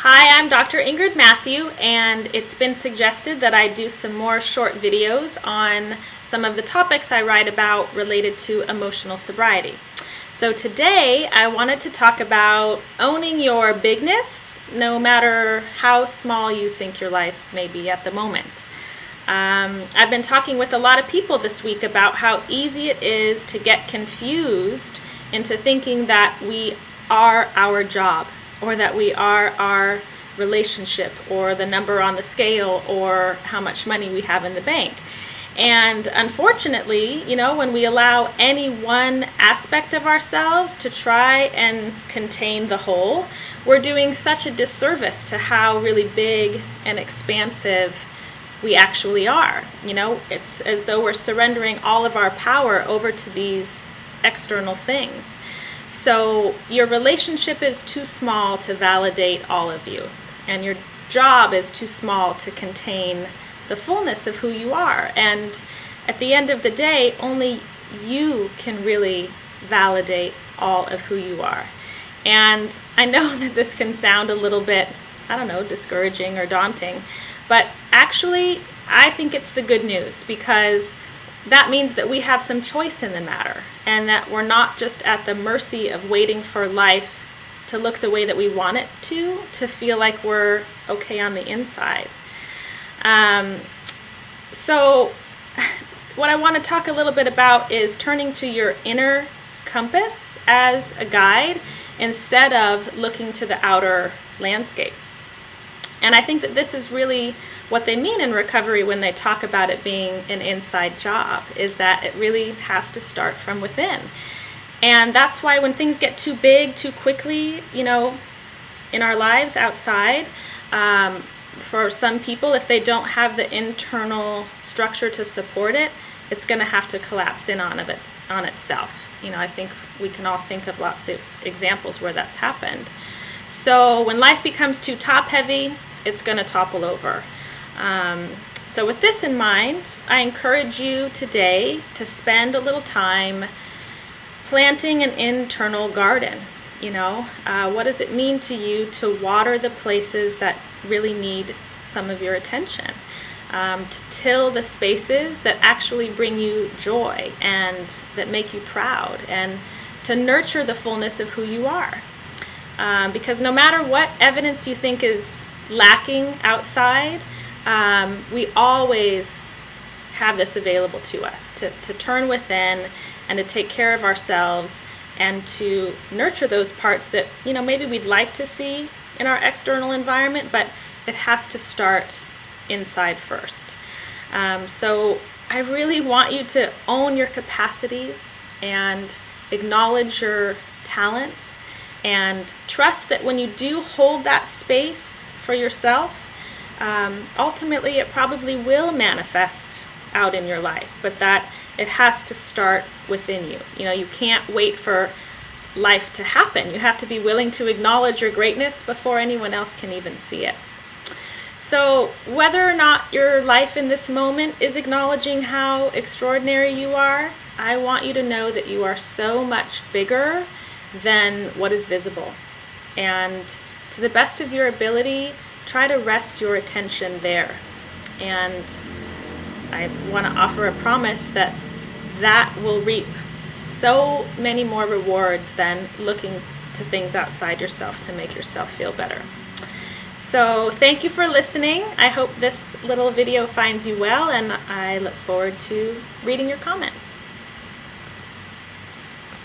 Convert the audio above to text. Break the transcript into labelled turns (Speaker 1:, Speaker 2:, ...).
Speaker 1: Hi, I'm Dr. Ingrid Matthew, and it's been suggested that I do some more short videos on some of the topics I write about related to emotional sobriety. So today I wanted to talk about owning your bigness, no matter how small you think your life may be at the moment. I've been talking with a lot of people this week about how easy it is to get confused into thinking that we are our job, or that we are our relationship, or the number on the scale, or how much money we have in the bank. And unfortunately, when we allow any one aspect of ourselves to try and contain the whole, we're doing such a disservice to how really big and expansive we actually are. It's as though we're surrendering all of our power over to these external things. So your relationship is too small to validate all of you, and your job is too small to contain the fullness of who you are. And at the end of the day, only you can really validate all of who you are. And I know that this can sound a little bit, discouraging or daunting, but actually I think it's the good news, because that means that we have some choice in the matter, and that we're not just at the mercy of waiting for life to look the way that we want it to feel like we're okay on the inside. So what I want to talk a little bit about is turning to your inner compass as a guide instead of looking to the outer landscape. And I think that this is really what they mean in recovery when they talk about it being an inside job, is that it really has to start from within. And that's why when things get too big too quickly, in our lives outside, for some people, if they don't have the internal structure to support it, it's going to have to collapse in on itself. I think we can all think of lots of examples where that's happened. So when life becomes too top heavy, it's going to topple over. So with this in mind, I encourage you today to spend a little time planting an internal garden. What does it mean to you to water the places that really need some of your attention? To till the spaces that actually bring you joy and that make you proud, and to nurture the fullness of who you are. Because no matter what evidence you think is lacking outside, we always have this available to us, to turn within and to take care of ourselves and to nurture those parts that maybe we'd like to see in our external environment, but it has to start inside first. So I really want you to own your capacities and acknowledge your talents, and trust that when you do hold that space for yourself, ultimately it probably will manifest out in your life, but that it has to start within you. You can't wait for life to happen. You have to be willing to acknowledge your greatness before anyone else can even see it. So whether or not your life in this moment is acknowledging how extraordinary you are, I want you to know that you are so much bigger than what is visible. And to the best of your ability, try to rest your attention there. And I want to offer a promise that will reap so many more rewards than looking to things outside yourself to make yourself feel better. So thank you for listening. I hope this little video finds you well, and I look forward to reading your comments.